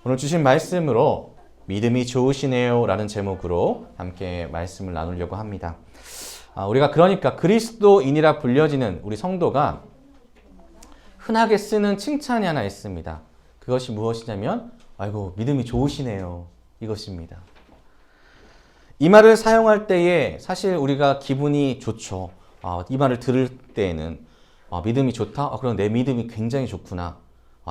오늘 주신 말씀으로 믿음이 좋으시네요 라는 제목으로 함께 말씀을 나누려고 합니다. 우리가 그러니까 그리스도인이라 불려지는 우리 성도가 흔하게 쓰는 칭찬이 하나 있습니다. 그것이 무엇이냐면 아이고 믿음이 좋으시네요 이것입니다. 이 말을 사용할 때에 사실 우리가 기분이 좋죠. 이 말을 들을 때에는 믿음이 좋다? 그럼 내 믿음이 굉장히 좋구나.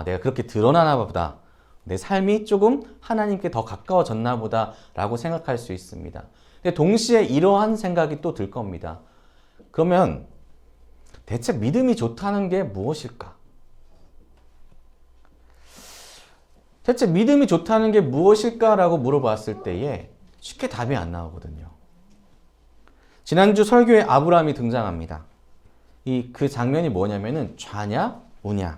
내가 그렇게 드러나나 보다. 내 삶이 조금 하나님께 더 가까워졌나 보다 라고 생각할 수 있습니다. 근데 동시에 이러한 생각이 또 들 겁니다. 그러면 대체 믿음이 좋다는 게 무엇일까? 대체 믿음이 좋다는 게 무엇일까라고 물어봤을 때에 쉽게 답이 안 나오거든요. 지난주 설교에 아브라함이 등장합니다. 그 장면이 뭐냐면은 좌냐 우냐.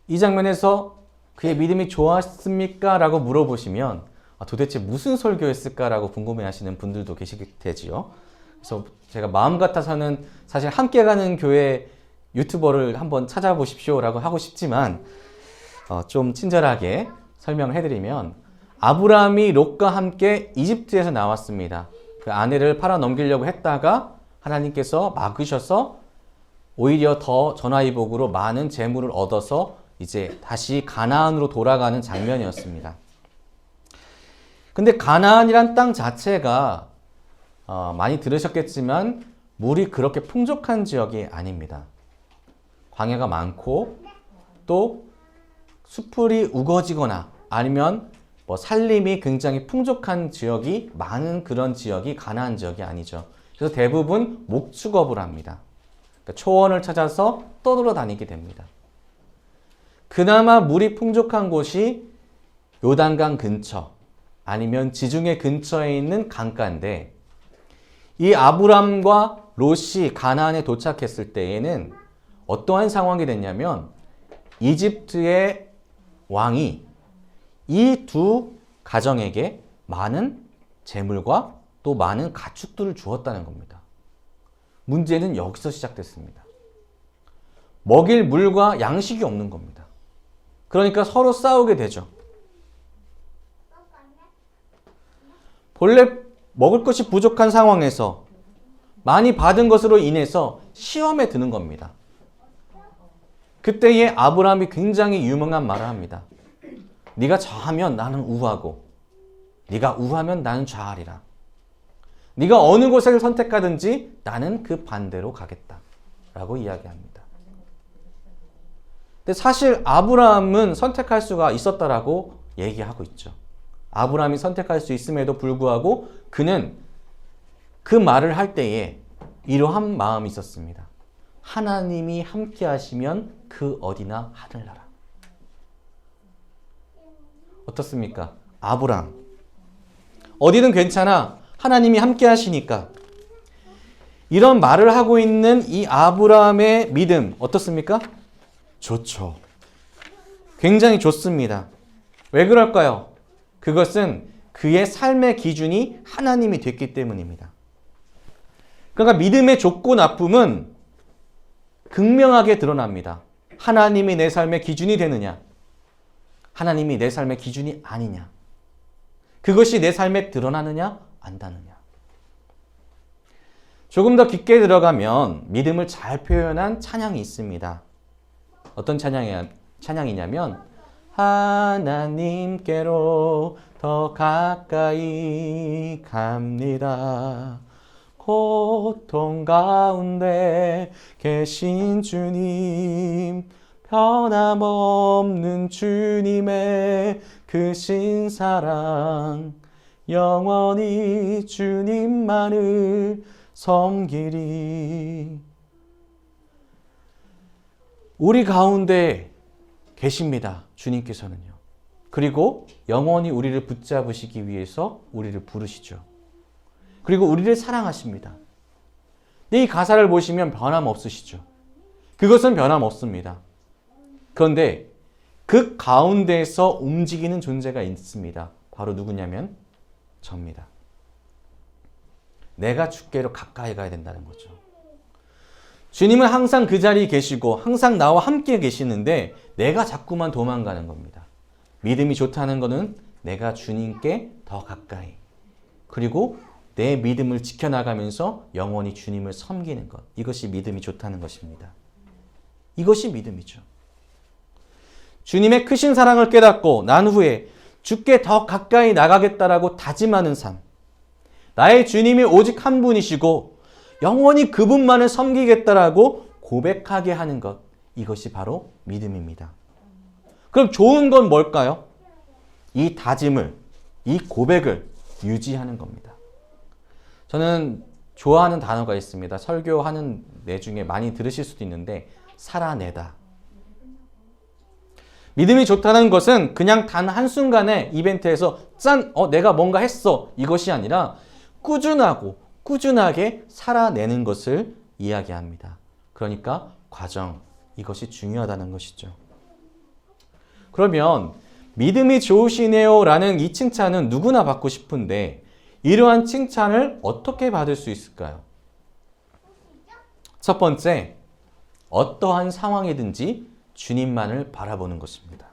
이 장면에서 그의 믿음이 좋았습니까? 라고 물어보시면 도대체 무슨 설교였을까라고 궁금해하시는 분들도 계시게 되지요. 그래서 제가 마음 같아서는 사실 함께 가는 교회 유튜버를 한번 찾아보십시오 라고 하고 싶지만 좀 친절하게 설명을 해드리면 아브라함이 롯과 함께 이집트에서 나왔습니다. 그 아내를 팔아 넘기려고 했다가 하나님께서 막으셔서 오히려 더 전화위복으로 많은 재물을 얻어서 이제 다시 가나안으로 돌아가는 장면이었습니다. 근데 가나안이란 땅 자체가 많이 들으셨겠지만 물이 그렇게 풍족한 지역이 아닙니다. 광야가 많고 또 수풀이 우거지거나 아니면 산림이 굉장히 풍족한 지역이 많은 그런 지역이 가나안 지역이 아니죠. 그래서 대부분 목축업을 합니다. 그러니까 초원을 찾아서 떠돌아다니게 됩니다. 그나마 물이 풍족한 곳이 요단강 근처 아니면 지중해 근처에 있는 강가인데 이 아브람과 롯이 가나안에 도착했을 때에는 어떠한 상황이 됐냐면 이집트의 왕이 이 두 가정에게 많은 재물과 또 많은 가축들을 주었다는 겁니다. 문제는 여기서 시작됐습니다. 먹일 물과 양식이 없는 겁니다. 그러니까 서로 싸우게 되죠. 본래 먹을 것이 부족한 상황에서 많이 받은 것으로 인해서 시험에 드는 겁니다. 그때에 아브라함이 굉장히 유명한 말을 합니다. 네가 좌하면 나는 우하고 네가 우하면 나는 좌하리라. 네가 어느 곳을 선택하든지 나는 그 반대로 가겠다 라고 이야기합니다. 근데 사실 아브라함은 선택할 수가 있었다라고 얘기하고 있죠. 아브라함이 선택할 수 있음에도 불구하고 그는 그 말을 할 때에 이러한 마음이 있었습니다. 하나님이 함께 하시면 그 어디나 하늘나라. 어떻습니까? 아브라함. 어디든 괜찮아. 하나님이 함께 하시니까. 이런 말을 하고 있는 이 아브라함의 믿음 어떻습니까? 좋죠. 굉장히 좋습니다. 왜 그럴까요? 그것은 그의 삶의 기준이 하나님이 됐기 때문입니다. 그러니까 믿음의 좋고 나쁨은 극명하게 드러납니다. 하나님이 내 삶의 기준이 되느냐? 하나님이 내 삶의 기준이 아니냐? 그것이 내 삶에 드러나느냐? 안 나느냐? 조금 더 깊게 들어가면 믿음을 잘 표현한 찬양이 있습니다. 어떤 찬양이냐면 하나님께로 더 가까이 갑니다. 고통 가운데 계신 주님, 변함없는 주님의 크신 사랑, 영원히 주님만을 섬기리. 우리 가운데 계십니다. 주님께서는요. 그리고 영원히 우리를 붙잡으시기 위해서 우리를 부르시죠. 그리고 우리를 사랑하십니다. 이 가사를 보시면 변함없으시죠. 그것은 변함없습니다. 그런데 그 가운데에서 움직이는 존재가 있습니다. 바로 누구냐면 접니다. 내가 주께로 가까이 가야 된다는 거죠. 주님은 항상 그 자리에 계시고 항상 나와 함께 계시는데 내가 자꾸만 도망가는 겁니다. 믿음이 좋다는 것은 내가 주님께 더 가까이, 그리고 내 믿음을 지켜나가면서 영원히 주님을 섬기는 것. 이것이 믿음이 좋다는 것입니다. 이것이 믿음이죠. 주님의 크신 사랑을 깨닫고 난 후에 주께 더 가까이 나가겠다라고 다짐하는 삶. 나의 주님이 오직 한 분이시고 영원히 그분만을 섬기겠다라고 고백하게 하는 것. 이것이 바로 믿음입니다. 그럼 좋은 건 뭘까요? 이 다짐을, 이 고백을 유지하는 겁니다. 저는 좋아하는 단어가 있습니다. 설교하는 내 중에 많이 들으실 수도 있는데 살아내다. 믿음이 좋다는 것은 그냥 단 한순간에 이벤트에서 짠! 내가 뭔가 했어. 이것이 아니라 꾸준하게 살아내는 것을 이야기합니다. 그러니까 과정, 이것이 중요하다는 것이죠. 그러면 믿음이 좋으시네요 라는 이 칭찬은 누구나 받고 싶은데 이러한 칭찬을 어떻게 받을 수 있을까요? 첫 번째, 어떠한 상황이든지 주님만을 바라보는 것입니다.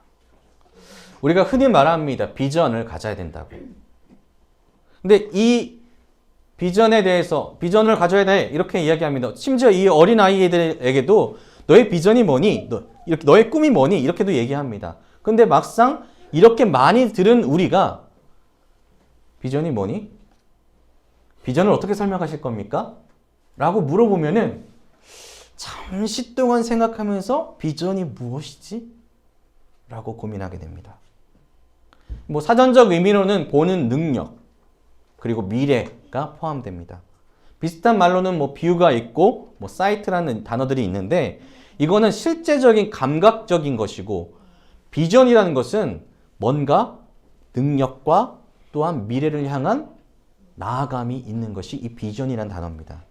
우리가 흔히 말합니다. 비전을 가져야 된다고. 근데 이 비전에 대해서 비전을 가져야 돼 이렇게 이야기합니다. 심지어 이 어린아이들에게도 너의 비전이 뭐니? 너의 꿈이 뭐니? 이렇게도 얘기합니다. 근데 막상 이렇게 많이 들은 우리가 비전이 뭐니? 비전을 어떻게 설명하실 겁니까? 라고 물어보면은 잠시 동안 생각하면서 비전이 무엇이지? 라고 고민하게 됩니다. 뭐 사전적 의미로는 보는 능력, 그리고 미래가 포함됩니다. 비슷한 말로는 뭐 비유가 있고 뭐 사이트라는 단어들이 있는데 이거는 실제적인 감각적인 것이고 비전이라는 것은 뭔가 능력과 또한 미래를 향한 나아감이 있는 것이 이 비전이라는 단어입니다.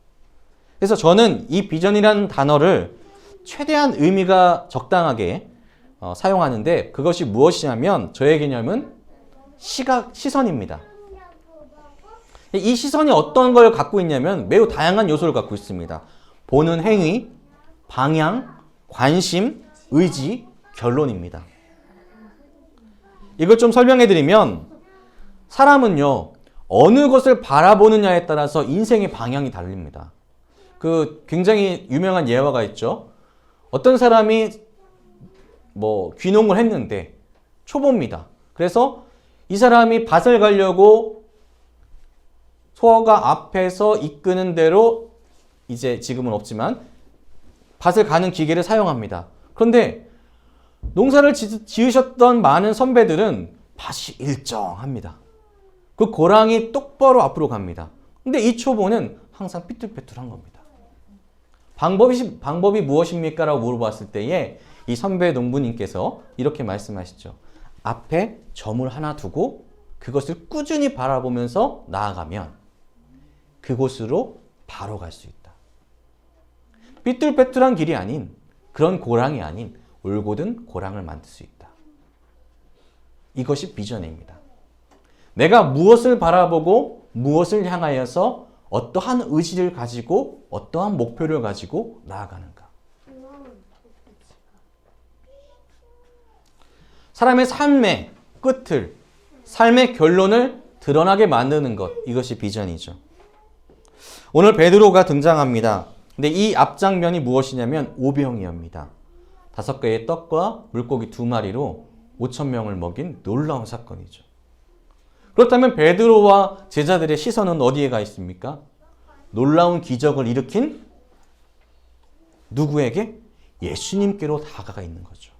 그래서 저는 이 비전이라는 단어를 최대한 의미가 적당하게 사용하는데 그것이 무엇이냐면 저의 개념은 시선입니다. 이 시선이 어떤 걸 갖고 있냐면 매우 다양한 요소를 갖고 있습니다. 보는 행위, 방향, 관심, 의지, 결론입니다. 이걸 좀 설명해 드리면 사람은요 어느 것을 바라보느냐에 따라서 인생의 방향이 다릅니다. 그 굉장히 유명한 예화가 있죠. 어떤 사람이 뭐 귀농을 했는데 초보입니다. 그래서 이 사람이 밭을 가려고 소가 앞에서 이끄는 대로 이제 지금은 없지만 밭을 가는 기계를 사용합니다. 그런데 농사를 지으셨던 많은 선배들은 밭이 일정합니다. 그 고랑이 똑바로 앞으로 갑니다. 근데 이 초보는 항상 삐뚤빼뚤한 겁니다. 방법이 무엇입니까? 라고 물어봤을 때에 이 선배 농부님께서 이렇게 말씀하시죠. 앞에 점을 하나 두고 그것을 꾸준히 바라보면서 나아가면 그곳으로 바로 갈 수 있다. 삐뚤빼뚤한 길이 아닌 그런 고랑이 아닌 올곧은 고랑을 만들 수 있다. 이것이 비전입니다. 내가 무엇을 바라보고 무엇을 향하여서 어떠한 의지를 가지고 어떠한 목표를 가지고 나아가는가. 사람의 삶의 끝을, 삶의 결론을 드러나게 만드는 것, 이것이 비전이죠. 오늘 베드로가 등장합니다. 근데 이 앞장면이 무엇이냐면 오병이어입니다. 5개의 떡과 물고기 2마리로 5,000명을 먹인 놀라운 사건이죠. 그렇다면 베드로와 제자들의 시선은 어디에 가 있습니까? 놀라운 기적을 일으킨 누구에게? 예수님께로 다가가 있는 거죠.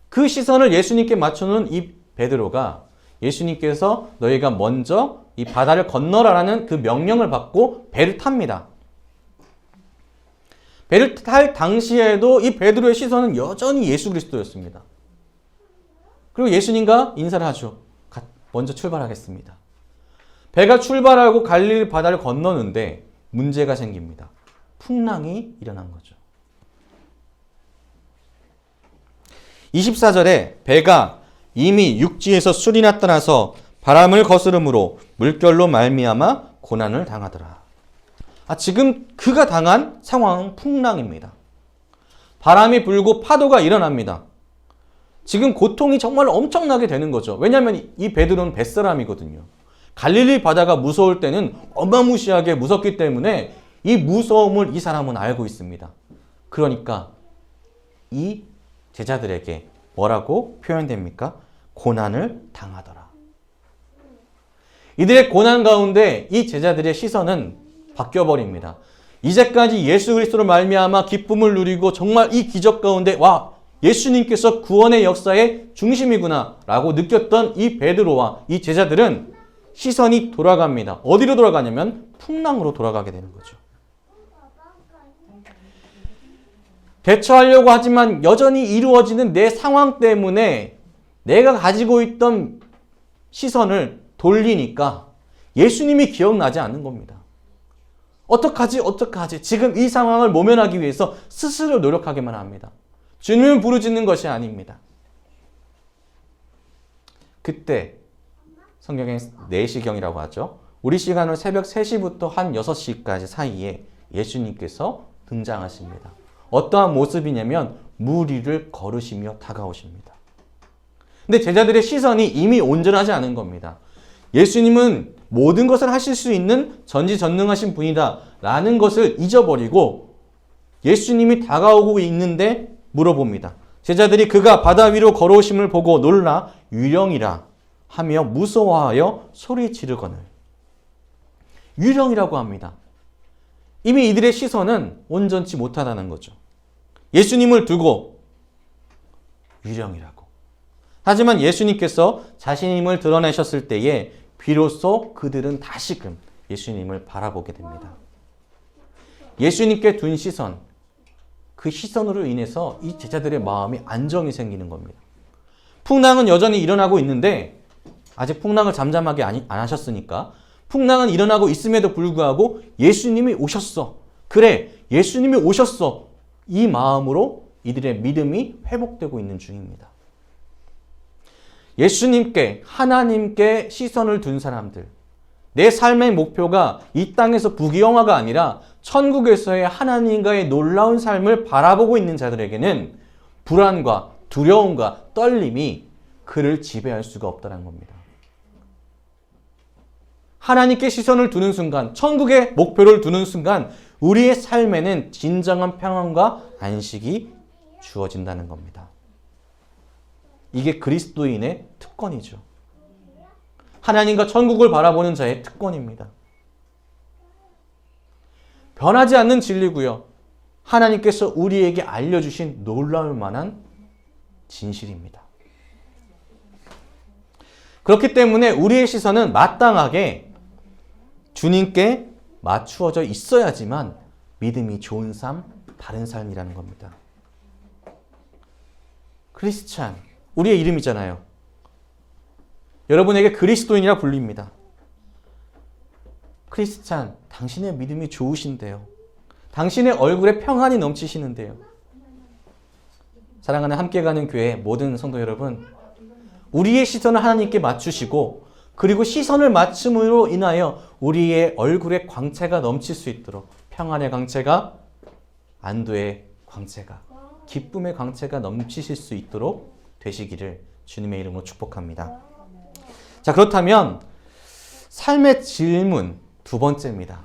그 시선을 예수님께 맞추는 이 베드로가 예수님께서 너희가 먼저 이 바다를 건너라라는 그 명령을 받고 배를 탑니다. 배를 탈 당시에도 이 베드로의 시선은 여전히 예수 그리스도였습니다. 그리고 예수님과 인사를 하죠. 먼저 출발하겠습니다. 배가 출발하고 갈릴리 바다를 건너는데 문제가 생깁니다. 풍랑이 일어난 거죠. 24절에 배가 이미 육지에서 수리나 떠나서 바람을 거스름으로 물결로 말미암아 고난을 당하더라. 지금 그가 당한 상황은 풍랑입니다. 바람이 불고 파도가 일어납니다. 지금 고통이 정말 엄청나게 되는 거죠. 왜냐하면 이 베드로는 뱃사람이거든요. 갈릴리 바다가 무서울 때는 어마무시하게 무섭기 때문에 이 무서움을 이 사람은 알고 있습니다. 그러니까 이 제자들에게 뭐라고 표현됩니까? 고난을 당하더라. 이들의 고난 가운데 이 제자들의 시선은 바뀌어버립니다. 이제까지 예수 그리스도로 말미암아 기쁨을 누리고 정말 이 기적 가운데 와, 예수님께서 구원의 역사의 중심이구나 라고 느꼈던 이 베드로와 이 제자들은 시선이 돌아갑니다. 어디로 돌아가냐면 풍랑으로 돌아가게 되는 거죠. 대처하려고 하지만 여전히 이루어지는 내 상황 때문에 내가 가지고 있던 시선을 돌리니까 예수님이 기억나지 않는 겁니다. 어떡하지? 지금 이 상황을 모면하기 위해서 스스로 노력하기만 합니다. 주님을 부르짖는 것이 아닙니다. 그때 성경에 4시경이라고 하죠. 우리 시간으로 새벽 3시부터 한 6시까지 사이에 예수님께서 등장하십니다. 어떠한 모습이냐면 물 위를 걸으시며 다가오십니다. 근데 제자들의 시선이 이미 온전하지 않은 겁니다. 예수님은 모든 것을 하실 수 있는 전지전능하신 분이다 라는 것을 잊어버리고 예수님이 다가오고 있는데 물어봅니다. 제자들이 그가 바다 위로 걸어오심을 보고 놀라 유령이라 하며 무서워하여 소리 지르거늘. 유령이라고 합니다. 이미 이들의 시선은 온전치 못하다는 거죠. 예수님을 두고 유령이라고. 하지만 예수님께서 자신임을 드러내셨을 때에 비로소 그들은 다시금 예수님을 바라보게 됩니다. 예수님께 둔 시선, 그 시선으로 인해서 이 제자들의 마음이 안정이 생기는 겁니다. 풍랑은 여전히 일어나고 있는데 아직 풍랑을 잠잠하게 안 하셨으니까 풍랑은 일어나고 있음에도 불구하고 예수님이 오셨어. 그래, 예수님이 오셨어. 이 마음으로 이들의 믿음이 회복되고 있는 중입니다. 예수님께, 하나님께 시선을 둔 사람들, 내 삶의 목표가 이 땅에서 부귀영화가 아니라 천국에서의 하나님과의 놀라운 삶을 바라보고 있는 자들에게는 불안과 두려움과 떨림이 그를 지배할 수가 없다는 겁니다. 하나님께 시선을 두는 순간, 천국의 목표를 두는 순간 우리의 삶에는 진정한 평안과 안식이 주어진다는 겁니다. 이게 그리스도인의 특권이죠. 하나님과 천국을 바라보는 자의 특권입니다. 변하지 않는 진리고요. 하나님께서 우리에게 알려주신 놀라울 만한 진실입니다. 그렇기 때문에 우리의 시선은 마땅하게 주님께 맞추어져 있어야지만 믿음이 좋은 삶, 바른 삶이라는 겁니다. 크리스찬, 우리의 이름이잖아요. 여러분에게 그리스도인이라 불립니다. 크리스찬, 당신의 믿음이 좋으신데요. 당신의 얼굴에 평안이 넘치시는데요. 사랑하는 함께 가는 교회 모든 성도 여러분, 우리의 시선을 하나님께 맞추시고 그리고 시선을 맞춤으로 인하여 우리의 얼굴에 광채가 넘칠 수 있도록 평안의 광채가, 안도의 광채가, 기쁨의 광채가 넘치실 수 있도록 되시기를 주님의 이름으로 축복합니다. 자, 그렇다면 삶의 질문 두 번째입니다.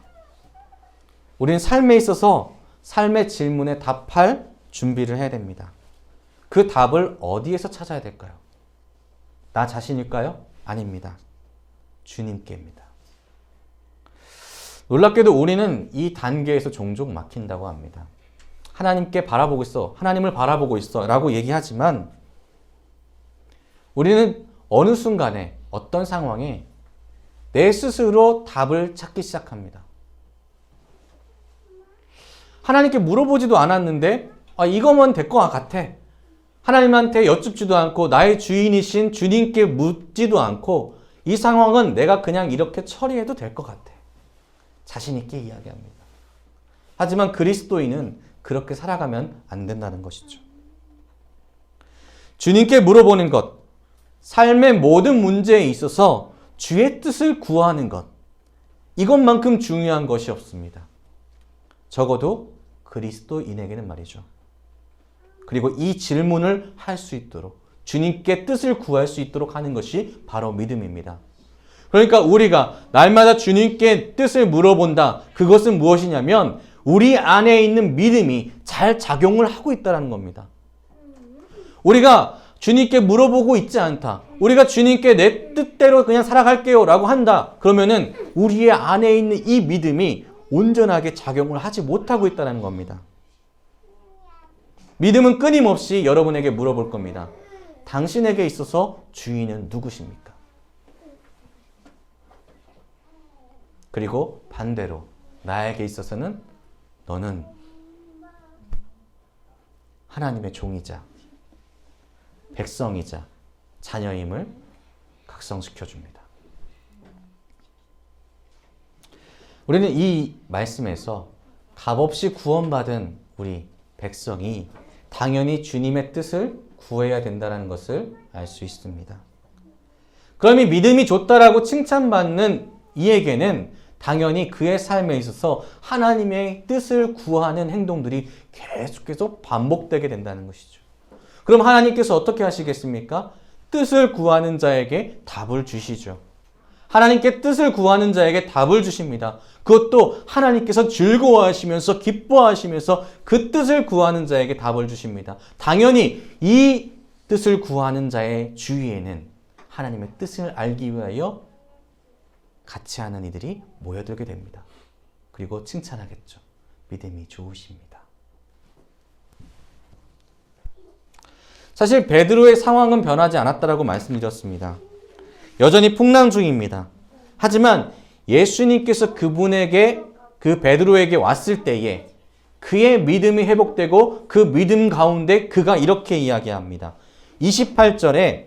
우리는 삶에 있어서 삶의 질문에 답할 준비를 해야 됩니다. 그 답을 어디에서 찾아야 될까요? 나 자신일까요? 아닙니다. 주님께입니다. 놀랍게도 우리는 이 단계에서 종종 막힌다고 합니다. 하나님께 바라보고 있어, 하나님을 바라보고 있어 라고 얘기하지만 우리는 어느 순간에 어떤 상황에 내 스스로 답을 찾기 시작합니다. 하나님께 물어보지도 않았는데 이거면 될 것 같아. 하나님한테 여쭙지도 않고 나의 주인이신 주님께 묻지도 않고 이 상황은 내가 그냥 이렇게 처리해도 될 것 같아. 자신 있게 이야기합니다. 하지만 그리스도인은 그렇게 살아가면 안 된다는 것이죠. 주님께 물어보는 것, 삶의 모든 문제에 있어서 주의 뜻을 구하는 것, 이것만큼 중요한 것이 없습니다. 적어도 그리스도인에게는 말이죠. 그리고 이 질문을 할 수 있도록 주님께 뜻을 구할 수 있도록 하는 것이 바로 믿음입니다. 그러니까 우리가 날마다 주님께 뜻을 물어본다. 그것은 무엇이냐면 우리 안에 있는 믿음이 잘 작용을 하고 있다는 겁니다. 우리가 주님께 물어보고 있지 않다. 우리가 주님께 내 뜻대로 그냥 살아갈게요 라고 한다. 그러면은 우리의 안에 있는 이 믿음이 온전하게 작용을 하지 못하고 있다는 겁니다. 믿음은 끊임없이 여러분에게 물어볼 겁니다. 당신에게 있어서 주인은 누구십니까? 그리고 반대로 나에게 있어서는 너는 하나님의 종이자 백성이자 자녀임을 각성시켜 줍니다. 우리는 이 말씀에서 값없이 구원받은 우리 백성이 당연히 주님의 뜻을 구해야 된다는 것을 알 수 있습니다. 그러면 믿음이 좋다라고 칭찬받는 이에게는 당연히 그의 삶에 있어서 하나님의 뜻을 구하는 행동들이 계속해서 반복되게 된다는 것이죠. 그럼 하나님께서 어떻게 하시겠습니까? 뜻을 구하는 자에게 답을 주시죠. 하나님께 뜻을 구하는 자에게 답을 주십니다. 그것도 하나님께서 즐거워하시면서 기뻐하시면서 그 뜻을 구하는 자에게 답을 주십니다. 당연히 이 뜻을 구하는 자의 주위에는 하나님의 뜻을 알기 위하여 같이 하는 이들이 모여들게 됩니다. 그리고 칭찬하겠죠. 믿음이 좋으십니다. 사실 베드로의 상황은 변하지 않았다라고 말씀드렸습니다. 여전히 풍랑 중입니다. 하지만 예수님께서 그분에게 그 베드로에게 왔을 때에 그의 믿음이 회복되고 그 믿음 가운데 그가 이렇게 이야기합니다. 28절에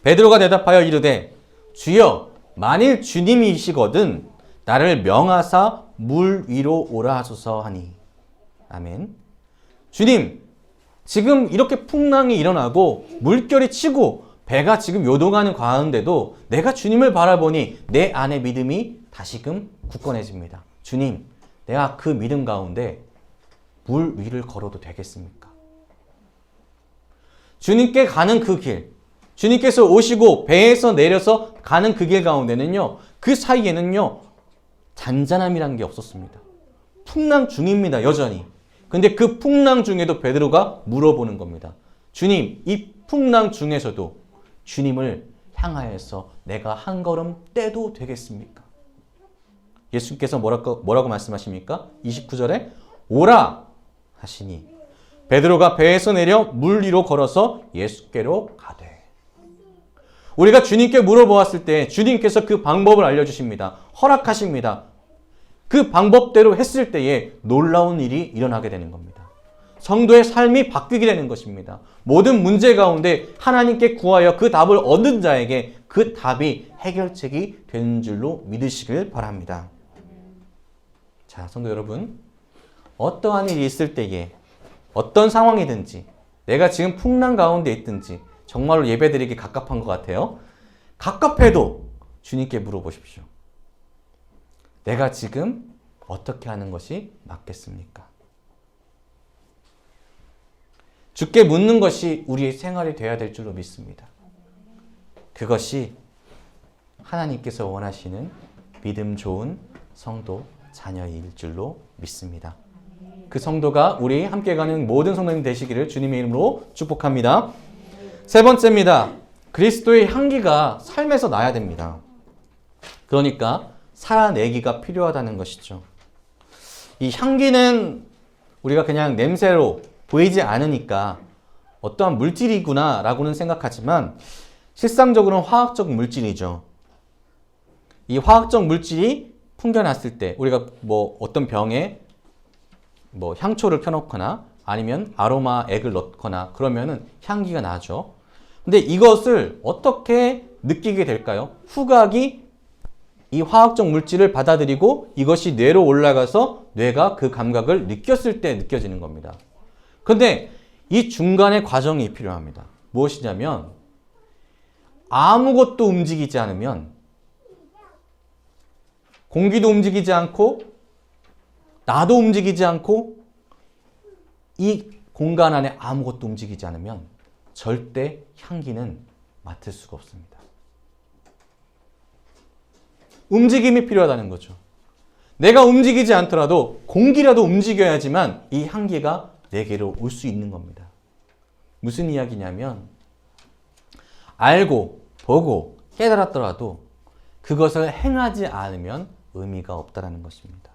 베드로가 대답하여 이르되 주여 만일 주님이시거든 나를 명하사 물 위로 오라 하소서 하니. 아멘. 주님, 지금 이렇게 풍랑이 일어나고 물결이 치고 배가 지금 요동하는 가운데도 내가 주님을 바라보니 내 안의 믿음이 다시금 굳건해집니다. 주님, 내가 그 믿음 가운데 물 위를 걸어도 되겠습니까? 주님께 가는 그 길, 주님께서 오시고 배에서 내려서 가는 그 길 가운데는요, 그 사이에는요, 잔잔함이라는 게 없었습니다. 풍랑 중입니다, 여전히. 근데 그 풍랑 중에도 베드로가 물어보는 겁니다. 주님, 이 풍랑 중에서도 주님을 향하여서 내가 한 걸음 떼도 되겠습니까? 예수님께서 뭐라고 말씀하십니까? 29절에 오라 하시니 베드로가 배에서 내려 물 위로 걸어서 예수께로 가되. 우리가 주님께 물어보았을 때 주님께서 그 방법을 알려주십니다. 허락하십니다. 그 방법대로 했을 때에 놀라운 일이 일어나게 되는 겁니다. 성도의 삶이 바뀌게 되는 것입니다. 모든 문제 가운데 하나님께 구하여 그 답을 얻는 자에게 그 답이 해결책이 되는 줄로 믿으시길 바랍니다. 자, 성도 여러분, 어떠한 일이 있을 때에 어떤 상황이든지 내가 지금 풍랑 가운데 있든지 정말로 예배드리기 갑갑한 것 같아요. 갑갑해도 주님께 물어보십시오. 내가 지금 어떻게 하는 것이 맞겠습니까? 주께 묻는 것이 우리의 생활이 되어야 될 줄로 믿습니다. 그것이 하나님께서 원하시는 믿음 좋은 성도 자녀일 줄로 믿습니다. 그 성도가 우리 함께 가는 모든 성도님 되시기를 주님의 이름으로 축복합니다. 세 번째입니다. 그리스도의 향기가 삶에서 나야 됩니다. 그러니까 살아내기가 필요하다는 것이죠. 이 향기는 우리가 그냥 냄새로 보이지 않으니까 어떠한 물질이구나 라고는 생각하지만 실상적으로는 화학적 물질이죠. 이 화학적 물질이 풍겨났을 때 우리가 어떤 병에 향초를 펴놓거나 아니면 아로마 액을 넣거나 그러면은 향기가 나죠. 근데 이것을 어떻게 느끼게 될까요? 후각이 이 화학적 물질을 받아들이고 이것이 뇌로 올라가서 뇌가 그 감각을 느꼈을 때 느껴지는 겁니다. 그런데 이 중간의 과정이 필요합니다. 무엇이냐면 아무것도 움직이지 않으면 공기도 움직이지 않고 나도 움직이지 않고 이 공간 안에 아무것도 움직이지 않으면 절대 향기는 맡을 수가 없습니다. 움직임이 필요하다는 거죠. 내가 움직이지 않더라도 공기라도 움직여야지만 이 향기가 내게로 올 수 있는 겁니다. 무슨 이야기냐면 알고 보고 깨달았더라도 그것을 행하지 않으면 의미가 없다는 것입니다.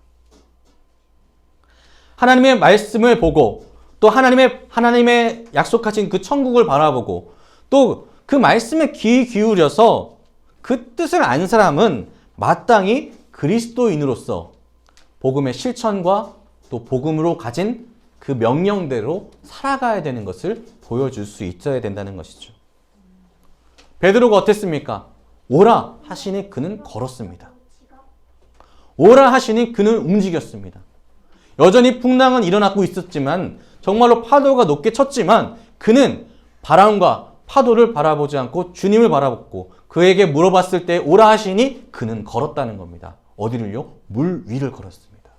하나님의 말씀을 보고 또 하나님의 약속하신 그 천국을 바라보고 또 그 말씀에 귀 기울여서 그 뜻을 안 사람은 마땅히 그리스도인으로서 복음의 실천과 또 복음으로 가진 그 명령대로 살아가야 되는 것을 보여줄 수 있어야 된다는 것이죠. 베드로가 어땠습니까? 오라 하시니 그는 걸었습니다. 오라 하시니 그는 움직였습니다. 여전히 풍랑은 일어나고 있었지만 정말로 파도가 높게 쳤지만 그는 바람과 파도를 바라보지 않고 주님을 바라봤고 그에게 물어봤을 때 오라 하시니 그는 걸었다는 겁니다. 어디를요? 물 위를 걸었습니다.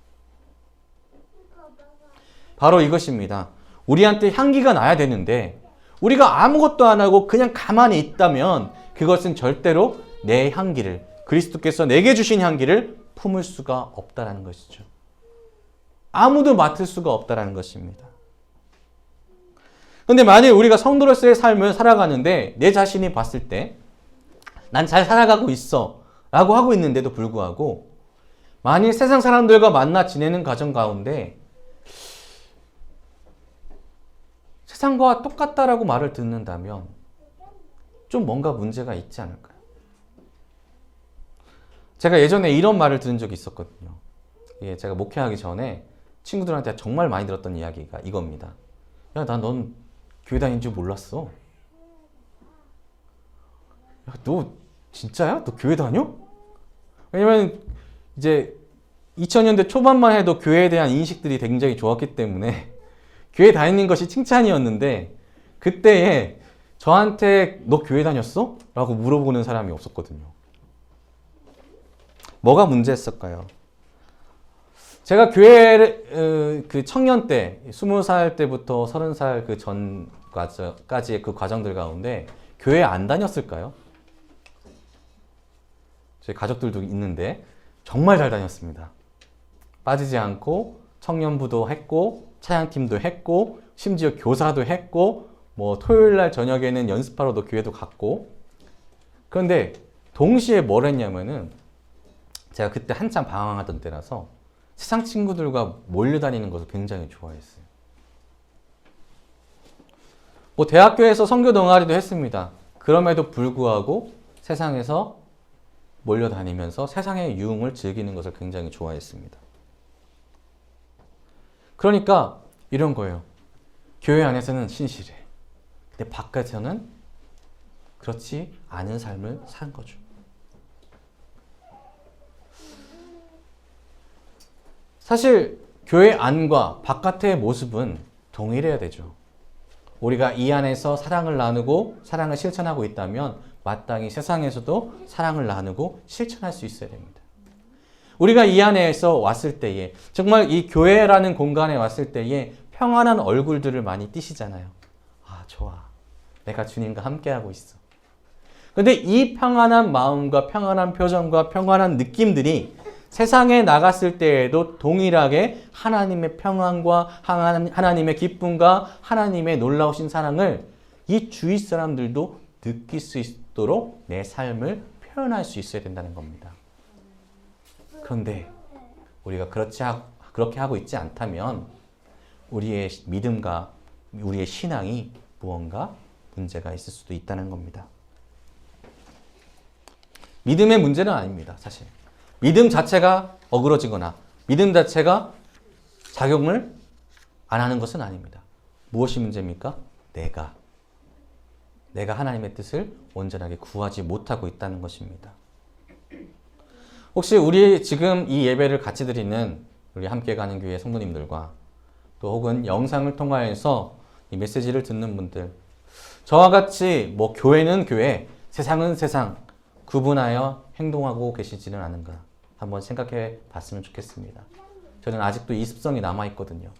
바로 이것입니다. 우리한테 향기가 나야 되는데 우리가 아무것도 안 하고 그냥 가만히 있다면 그것은 절대로 내 향기를, 그리스도께서 내게 주신 향기를 품을 수가 없다는 것이죠. 아무도 맡을 수가 없다는 것입니다. 그런데 만일 우리가 성도로서의 삶을 살아가는데 내 자신이 봤을 때 난 잘 살아가고 있어 라고 하고 있는데도 불구하고 만일 세상 사람들과 만나 지내는 과정 가운데 세상과 똑같다라고 말을 듣는다면 좀 뭔가 문제가 있지 않을까요? 제가 예전에 이런 말을 들은 적이 있었거든요. 제가 목회하기 전에 친구들한테 정말 많이 들었던 이야기가 이겁니다. 야, 넌 교회 다니는 줄 몰랐어. 야, 너 진짜야? 너 교회 다녀? 왜냐면 이제 2000년대 초반만 해도 교회에 대한 인식들이 굉장히 좋았기 때문에 교회 다니는 것이 칭찬이었는데 그때에 저한테 너 교회 다녔어? 라고 물어보는 사람이 없었거든요. 뭐가 문제였을까요? 제가 교회 그 청년 때 20살 때부터 30살 그 전까지의 그 과정들 가운데 교회 안 다녔을까요? 제 가족들도 있는데 정말 잘 다녔습니다. 빠지지 않고 청년부도 했고 찬양팀도 했고 심지어 교사도 했고 뭐 토요일날 저녁에는 연습하러도 교회도 갔고 그런데 동시에 뭘 했냐면은 제가 그때 한참 방황하던 때라서 세상 친구들과 몰려다니는 것을 굉장히 좋아했어요. 뭐 대학교에서 선교 동아리도 했습니다. 그럼에도 불구하고 세상에서 몰려다니면서 세상의 유흥을 즐기는 것을 굉장히 좋아했습니다. 그러니까 이런 거예요. 교회 안에서는 신실해. 근데 바깥에서는 그렇지 않은 삶을 산 거죠. 사실 교회 안과 바깥의 모습은 동일해야 되죠. 우리가 이 안에서 사랑을 나누고 사랑을 실천하고 있다면 마땅히 세상에서도 사랑을 나누고 실천할 수 있어야 됩니다. 우리가 이 안에서 왔을 때에 정말 이 교회라는 공간에 왔을 때에 평안한 얼굴들을 많이 띠시잖아요. 아, 좋아. 내가 주님과 함께하고 있어. 그런데 이 평안한 마음과 평안한 표정과 평안한 느낌들이 세상에 나갔을 때에도 동일하게 하나님의 평안과 하나님의 기쁨과 하나님의 놀라우신 사랑을 이 주위 사람들도 느낄 수 있도록 내 삶을 표현할 수 있어야 된다는 겁니다. 그런데 우리가 그렇게 하고 있지 않다면 우리의 믿음과 우리의 신앙이 무언가 문제가 있을 수도 있다는 겁니다. 믿음의 문제는 아닙니다, 사실. 믿음 자체가 어그러지거나 믿음 자체가 작용을 안 하는 것은 아닙니다. 무엇이 문제입니까? 내가 하나님의 뜻을 온전하게 구하지 못하고 있다는 것입니다. 혹시 우리 지금 이 예배를 같이 드리는 우리 함께 가는 교회 성도님들과 또 혹은 영상을 통하여서 이 메시지를 듣는 분들, 저와 같이 뭐 교회는 교회, 세상은 세상 구분하여 행동하고 계시지는 않은가 한번 생각해 봤으면 좋겠습니다. 저는 아직도 이 습성이 남아 있거든요.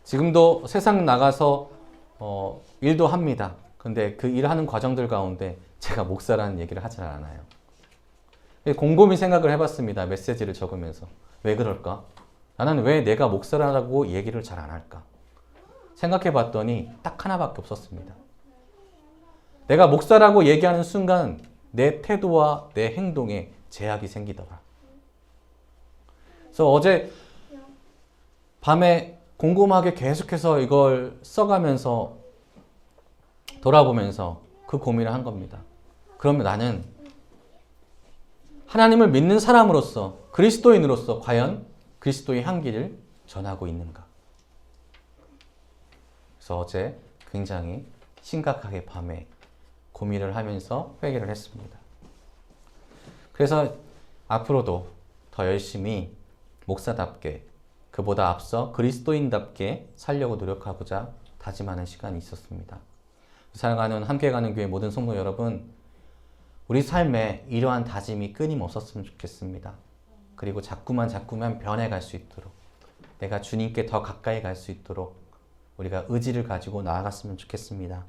지금도 세상 나가서 일도 합니다. 근데 그 일하는 과정들 가운데 제가 목사라는 얘기를 하지 않아요. 곰곰이 생각을 해봤습니다. 메시지를 적으면서. 왜 그럴까? 나는 왜 내가 목사라고 얘기를 잘 안 할까? 생각해봤더니 딱 하나밖에 없었습니다. 내가 목사라고 얘기하는 순간 내 태도와 내 행동에 제약이 생기더라. 그래서 어제 밤에 곰곰하게 계속해서 이걸 써가면서 돌아보면서 그 고민을 한 겁니다. 그러면 나는 하나님을 믿는 사람으로서, 그리스도인으로서 과연 그리스도의 향기를 전하고 있는가? 그래서 어제 굉장히 심각하게 밤에 고민을 하면서 회개를 했습니다. 그래서 앞으로도 더 열심히 목사답게, 그보다 앞서 그리스도인답게 살려고 노력하고자 다짐하는 시간이 있었습니다. 살아가는 함께 가는 교회 모든 성도 여러분, 우리 삶에 이러한 다짐이 끊임없었으면 좋겠습니다. 그리고 자꾸만 변해갈 수 있도록, 내가 주님께 더 가까이 갈 수 있도록 우리가 의지를 가지고 나아갔으면 좋겠습니다.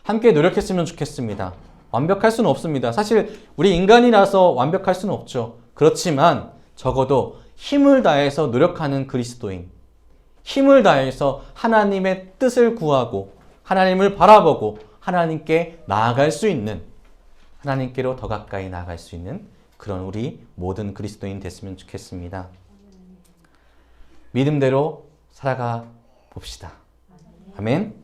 함께 노력했으면 좋겠습니다. 완벽할 수는 없습니다. 사실 우리 인간이라서 완벽할 수는 없죠. 그렇지만 적어도 힘을 다해서 노력하는 그리스도인, 힘을 다해서 하나님의 뜻을 구하고 하나님을 바라보고 하나님께 나아갈 수 있는, 하나님께로 더 가까이 나아갈 수 있는 그런 우리 모든 그리스도인 됐으면 좋겠습니다. 믿음대로 살아가 봅시다. 아멘.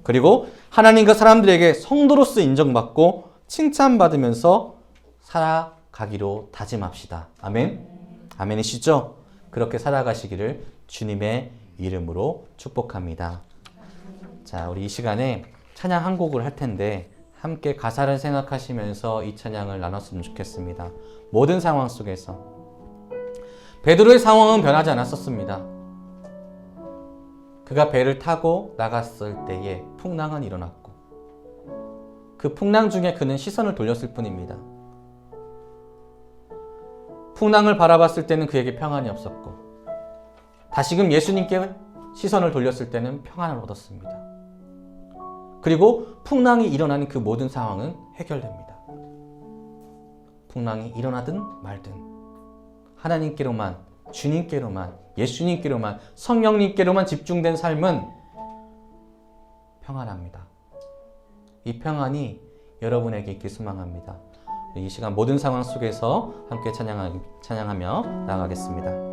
그리고 하나님과 사람들에게 성도로서 인정받고 칭찬받으면서 살아가기로 다짐합시다. 아멘. 아멘이시죠? 그렇게 살아가시기를 주님의 이름으로 축복합니다. 자, 우리 이 시간에 찬양 한 곡을 할 텐데 함께 가사를 생각하시면서 이 찬양을 나눴으면 좋겠습니다. 모든 상황 속에서 베드로의 상황은 변하지 않았었습니다. 그가 배를 타고 나갔을 때에 풍랑은 일어났고 그 풍랑 중에 그는 시선을 돌렸을 뿐입니다. 풍랑을 바라봤을 때는 그에게 평안이 없었고 다시금 예수님께 시선을 돌렸을 때는 평안을 얻었습니다. 그리고 풍랑이 일어나는 그 모든 상황은 해결됩니다. 풍랑이 일어나든 말든 하나님께로만, 주님께로만, 예수님께로만, 성령님께로만 집중된 삶은 평안합니다. 이 평안이 여러분에게 있길 소망합니다. 이 시간 모든 상황 속에서 함께 찬양하며 나아가겠습니다.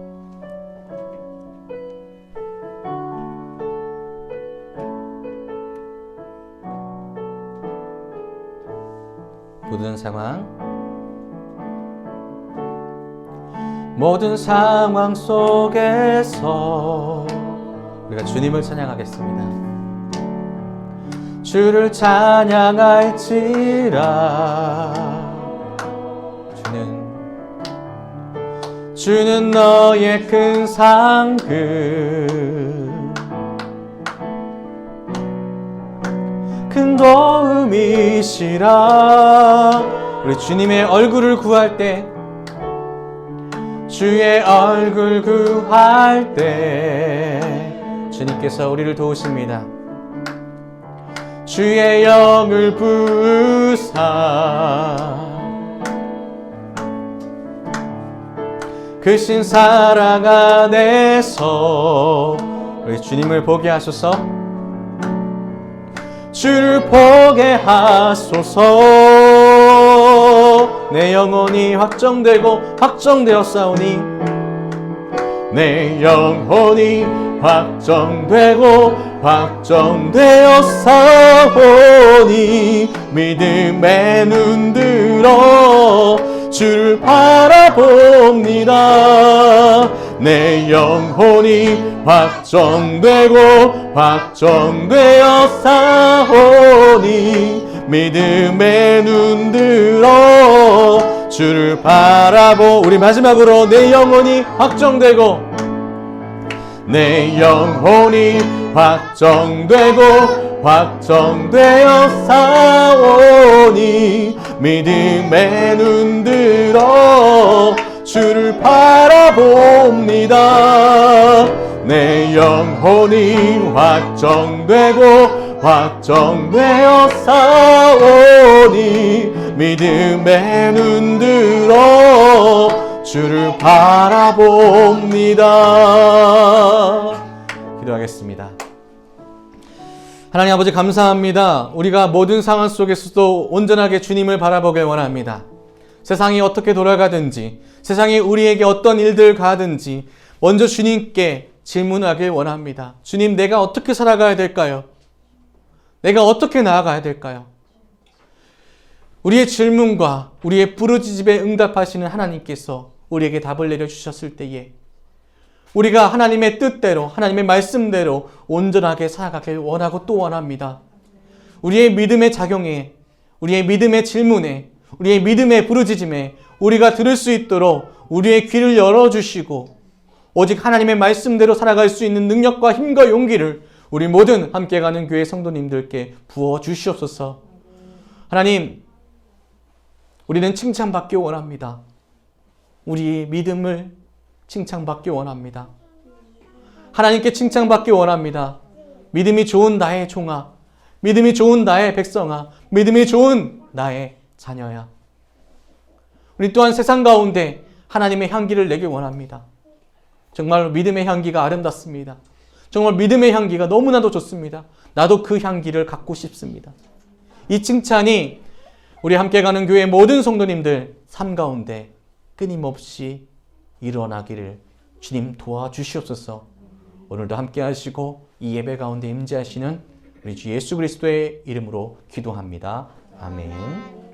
모든 상황 속에서 우리가 주님을 찬양하겠습니다. 주를 찬양할지라 주는 너의 큰 상급 큰 도움이시라. 우리 주님의 얼굴을 구할 때, 주의 얼굴 구할 때 주님께서 우리를 도우십니다. 주의 영을 부으사 그 신 사랑 안에서 우리 주님을 보게 하소서. 주를 보게 하소서. 내 영혼이 확정되었사오니 내 영혼이 확정되었사오니 믿음의 눈 들어 주를 바라봅니다. 내 영혼이 확정되었사오니 믿음의 눈 들어 주를 우리 마지막으로 내 영혼이 확정되었사오니 믿음의 눈 들어 주를 바라봅니다. 내 영혼이 확정되어 사오니 믿음의 눈들어 주를 바라봅니다. 기도하겠습니다. 하나님 아버지 감사합니다. 우리가 모든 상황 속에서도 온전하게 주님을 바라보길 원합니다. 세상이 어떻게 돌아가든지, 세상이 우리에게 어떤 일들 가든지 먼저 주님께 질문하길 원합니다. 주님, 내가 어떻게 살아가야 될까요? 내가 어떻게 나아가야 될까요? 우리의 질문과 우리의 부르짖음에 응답하시는 하나님께서 우리에게 답을 내려주셨을 때에 우리가 하나님의 뜻대로, 하나님의 말씀대로 온전하게 살아가길 원하고 또 원합니다. 우리의 믿음의 작용에, 우리의 믿음의 질문에, 우리의 믿음의 부르짖음에 우리가 들을 수 있도록 우리의 귀를 열어주시고 오직 하나님의 말씀대로 살아갈 수 있는 능력과 힘과 용기를 우리 모든 함께 가는 교회 성도님들께 부어주시옵소서. 하나님, 우리는 칭찬받기 원합니다. 우리의 믿음을 칭찬받기 원합니다. 하나님께 칭찬받기 원합니다. 믿음이 좋은 나의 종아, 믿음이 좋은 나의 백성아, 믿음이 좋은 나의 자녀야. 우리 또한 세상 가운데 하나님의 향기를 내기 원합니다. 정말 믿음의 향기가 아름답습니다. 정말 믿음의 향기가 너무나도 좋습니다. 나도 그 향기를 갖고 싶습니다. 이 칭찬이 우리 함께 가는 교회 모든 성도님들 삶 가운데 끊임없이 일어나기를 주님 도와주시옵소서. 오늘도 함께 하시고 이 예배 가운데 임재하시는 우리 주 예수 그리스도의 이름으로 기도합니다. 아멘.